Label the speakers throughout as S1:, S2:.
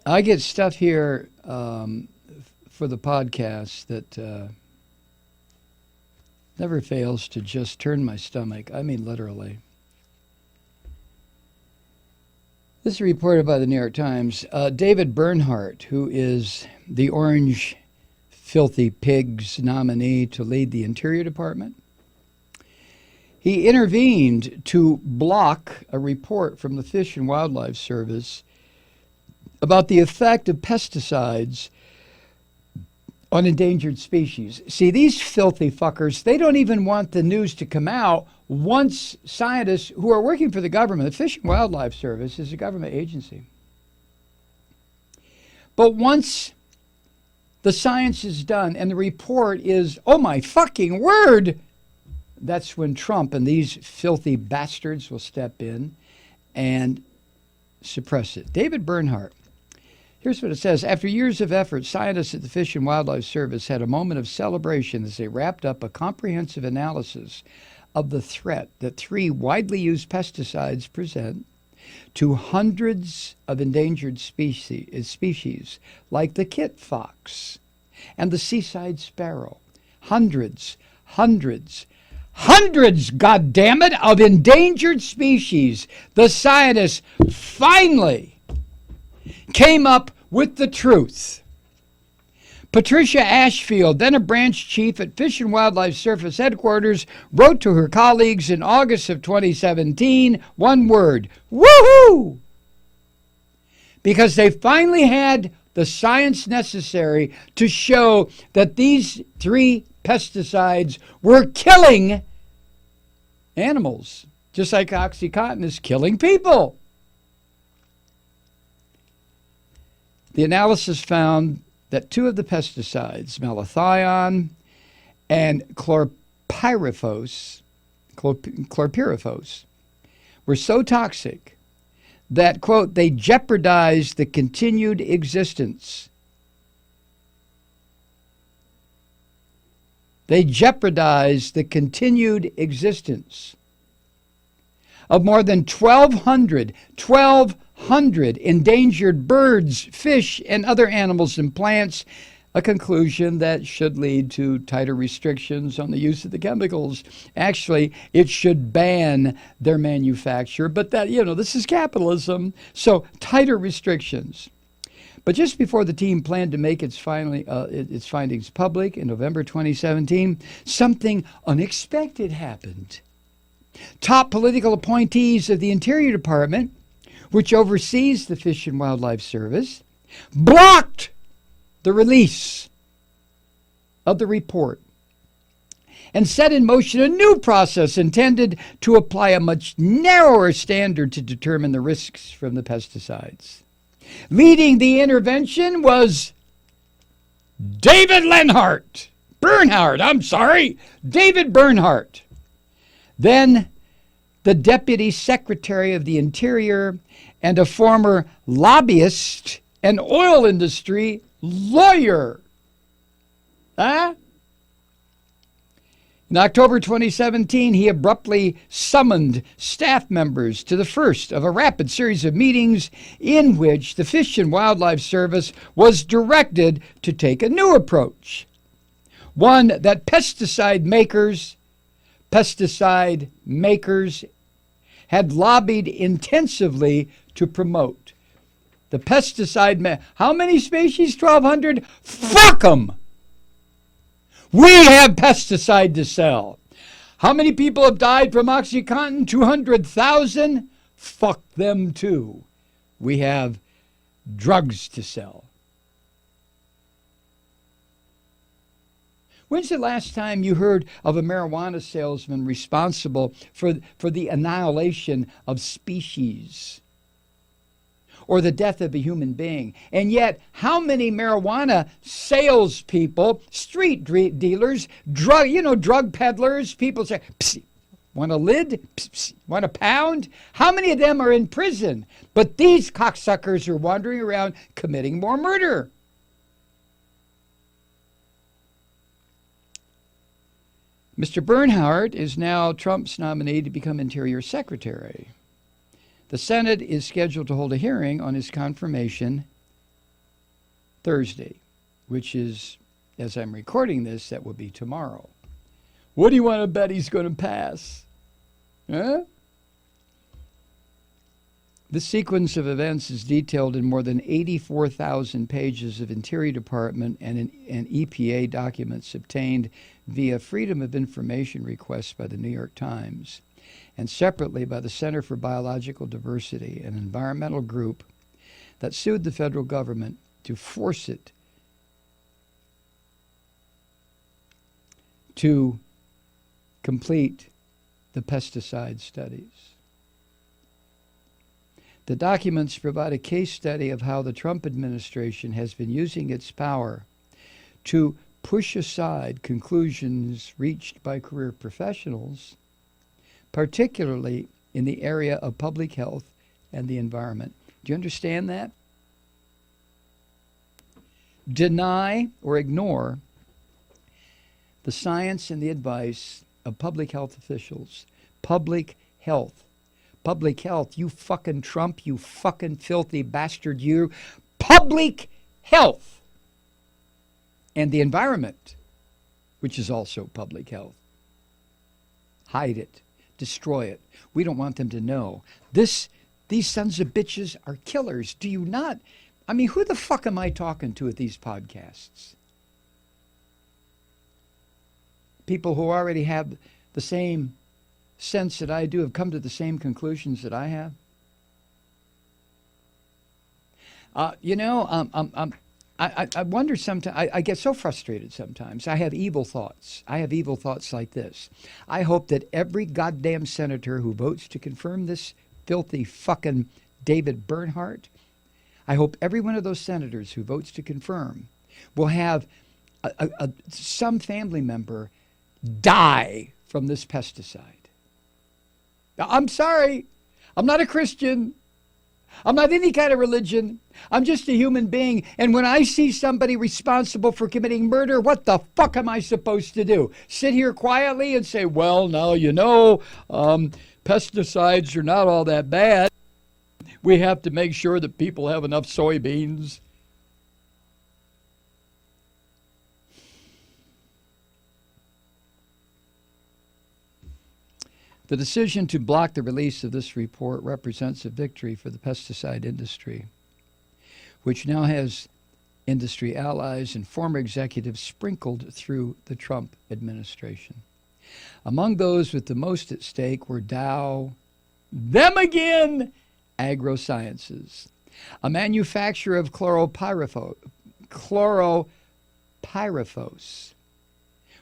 S1: I get stuff here for the podcast that never fails to just turn my stomach. I mean, literally. This is reported by the New York Times. David Bernhardt, who is the Orange Filthy Pigs nominee to lead the Interior Department, he intervened to block a report from the Fish and Wildlife Service about the effect of pesticides on endangered species. See, these filthy fuckers, they don't even want the news to come out once scientists who are working for the government, the Fish and Wildlife Service is a government agency. But once the science is done and the report is, oh my fucking word, that's when Trump and these filthy bastards will step in and suppress it. David Bernhardt. Here's what it says. After years of effort, scientists at the Fish and Wildlife Service had a moment of celebration as they wrapped up a comprehensive analysis of the threat that 3 widely used pesticides present to hundreds of endangered species like the kit fox and the seaside sparrow. Hundreds, goddammit, of endangered species. The scientists finally came up with the truth. Patricia Ashfield, then a branch chief at Fish and Wildlife Service headquarters, wrote to her colleagues in August of 2017, one word, woohoo! Because they finally had the science necessary to show that these 3 pesticides were killing animals, just like OxyContin is killing people. The analysis found that 2 of the pesticides, malathion and chlorpyrifos, were so toxic that, quote, they jeopardized the continued existence. They jeopardized the continued existence of more than 1,200 endangered birds, fish, and other animals and plants, a conclusion that should lead to tighter restrictions on the use of the chemicals. Actually, it should ban their manufacture, but that, this is capitalism, so tighter restrictions. But just before the team planned to make its findings public in November 2017, something unexpected happened. Top political appointees of the Interior Department, which oversees the Fish and Wildlife Service, blocked the release of the report and set in motion a new process intended to apply a much narrower standard to determine the risks from the pesticides. Leading the intervention was David Bernhardt. Then the Deputy Secretary of the Interior and a former lobbyist and oil industry lawyer. In October 2017, he abruptly summoned staff members to the first of a rapid series of meetings in which the Fish and Wildlife Service was directed to take a new approach, one that pesticide makers had lobbied intensively to promote. The pesticide, how many species? 1,200? Fuck them! We have pesticide to sell. How many people have died from OxyContin? 200,000? Fuck them too. We have drugs to sell. When's the last time you heard of a marijuana salesman responsible for the annihilation of species or the death of a human being? And yet, how many marijuana salespeople, street dealers, drug peddlers, people say, psst, want a lid? Psst, psst, want a pound? How many of them are in prison? But these cocksuckers are wandering around committing more murder. Mr. Bernhardt is now Trump's nominee to become Interior Secretary. The Senate is scheduled to hold a hearing on his confirmation Thursday, which is, as I'm recording this, that will be tomorrow. What do you want to bet he's going to pass? Huh? This sequence of events is detailed in more than 84,000 pages of Interior Department and EPA documents obtained via Freedom of Information requests by the New York Times, and separately by the Center for Biological Diversity, an environmental group that sued the federal government to force it to complete the pesticide studies. The documents provide a case study of how the Trump administration has been using its power to push aside conclusions reached by career professionals, particularly in the area of public health and the environment. Do you understand that? Deny or ignore the science and the advice of public health officials. Public health. Public health, you fucking Trump, you fucking filthy bastard, you. Public health. And the environment, which is also public health. Hide it. Destroy it. We don't want them to know. These sons of bitches are killers. Do you not? I mean, who the fuck am I talking to at these podcasts? People who already have the same sense that I do, have come to the same conclusions that I have. I wonder sometimes, I get so frustrated sometimes. I have evil thoughts. I have evil thoughts like this. I hope that every goddamn senator who votes to confirm this filthy fucking David Bernhardt, I hope every one of those senators who votes to confirm will have some family member die from this pesticide. I'm sorry. I'm not a Christian. I'm not any kind of religion. I'm just a human being. And when I see somebody responsible for committing murder, what the fuck am I supposed to do? Sit here quietly and say, well, now, pesticides are not all that bad. We have to make sure that people have enough soybeans. The decision to block the release of this report represents a victory for the pesticide industry, which now has industry allies and former executives sprinkled through the Trump administration. Among those with the most at stake were Dow, them again, Agrosciences, a manufacturer of chloropyrifos,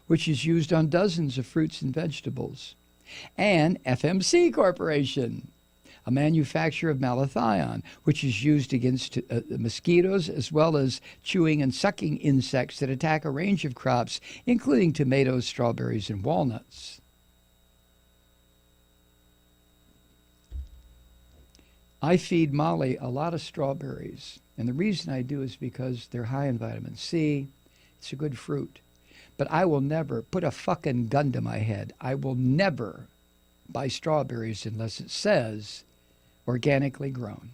S1: which is used on dozens of fruits and vegetables, and FMC Corporation, a manufacturer of malathion, which is used against mosquitoes as well as chewing and sucking insects that attack a range of crops, including tomatoes, strawberries, and walnuts. I feed Molly a lot of strawberries, and the reason I do is because they're high in vitamin C. It's a good fruit. But I will never put a fucking gun to my head. I will never buy strawberries unless it says organically grown,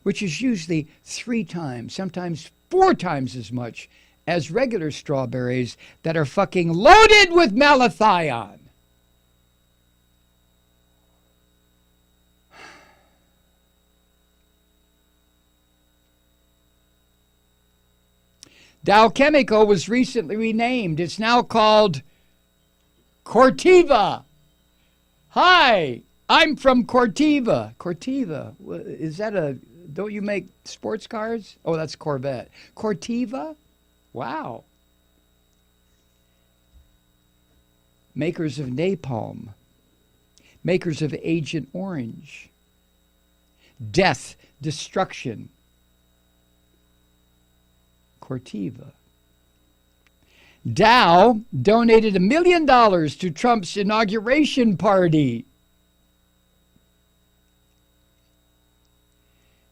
S1: which is usually 3 times, sometimes 4 times as much as regular strawberries that are fucking loaded with malathion. Dow Chemical was recently renamed. It's now called Corteva. Hi, I'm from Corteva. Corteva, is that don't you make sports cars? Oh, that's Corvette. Corteva? Wow. Makers of napalm. Makers of Agent Orange. Death, destruction. Corteva. Dow donated $1 million to Trump's inauguration party.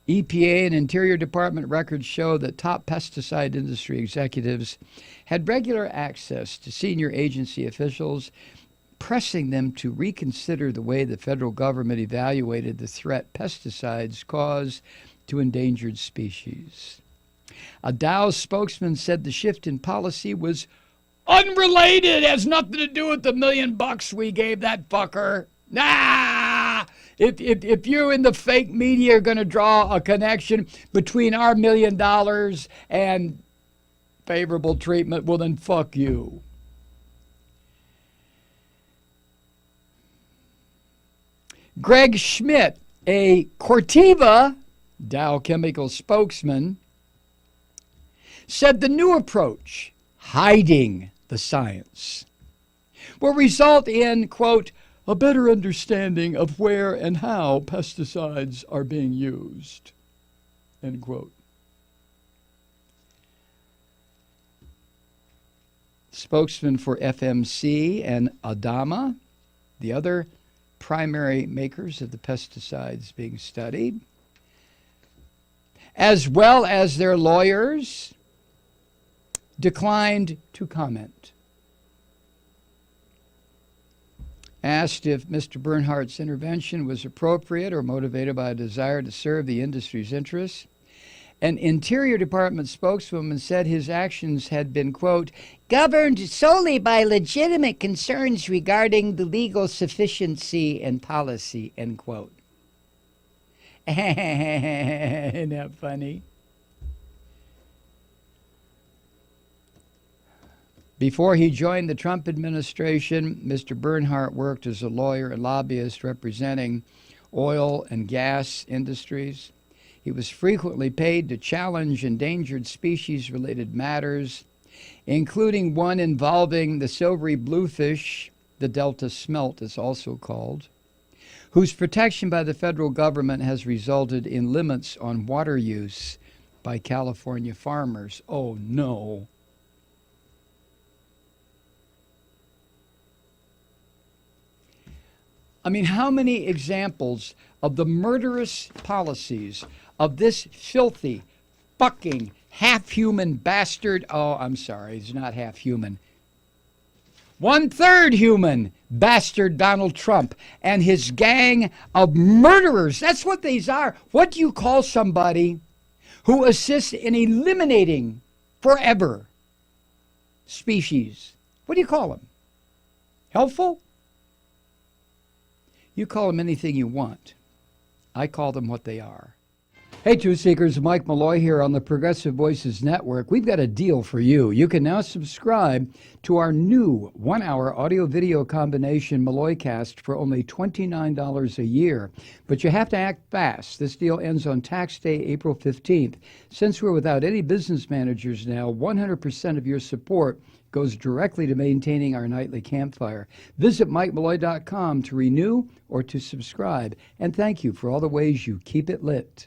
S1: EPA and Interior Department records show that top pesticide industry executives had regular access to senior agency officials, pressing them to reconsider the way the federal government evaluated the threat pesticides cause to endangered species. A Dow spokesman said the shift in policy was unrelated, has nothing to do with the $1,000,000 we gave that fucker. Nah! If you in the fake media are going to draw a connection between our $1,000,000 and favorable treatment, well then fuck you. Greg Schmidt, a Corteva Dow Chemical spokesman, said the new approach, hiding the science, will result in, quote, a better understanding of where and how pesticides are being used, end quote. Spokesman for FMC and Adama, the other primary makers of the pesticides being studied, as well as their lawyers, declined to comment. Asked if Mr. Bernhardt's intervention was appropriate or motivated by a desire to serve the industry's interests, an Interior Department spokeswoman said his actions had been, quote, governed solely by legitimate concerns regarding the legal sufficiency and policy, end quote. Isn't that funny? Before he joined the Trump administration, Mr. Bernhardt worked as a lawyer and lobbyist representing oil and gas industries. He was frequently paid to challenge endangered species-related matters, including one involving the silvery bluefish, the Delta smelt is also called, whose protection by the federal government has resulted in limits on water use by California farmers. Oh, no. I mean, how many examples of the murderous policies of this filthy, fucking, half-human bastard, oh, I'm sorry, he's not half-human, 1/3 human bastard Donald Trump and his gang of murderers. That's what these are. What do you call somebody who assists in eliminating forever species? What do you call them? Helpful? You call them anything you want. I call them what they are. Hey, Truth Seekers, Mike Malloy here on the Progressive Voices Network. We've got a deal for you. You can now subscribe to our new 1-hour audio-video combination Malloycast for only $29 a year. But you have to act fast. This deal ends on tax day, April 15th. Since we're without any business managers now, 100% of your support goes directly to maintaining our nightly campfire. Visit MikeMalloy.com to renew or to subscribe. And thank you for all the ways you keep it lit.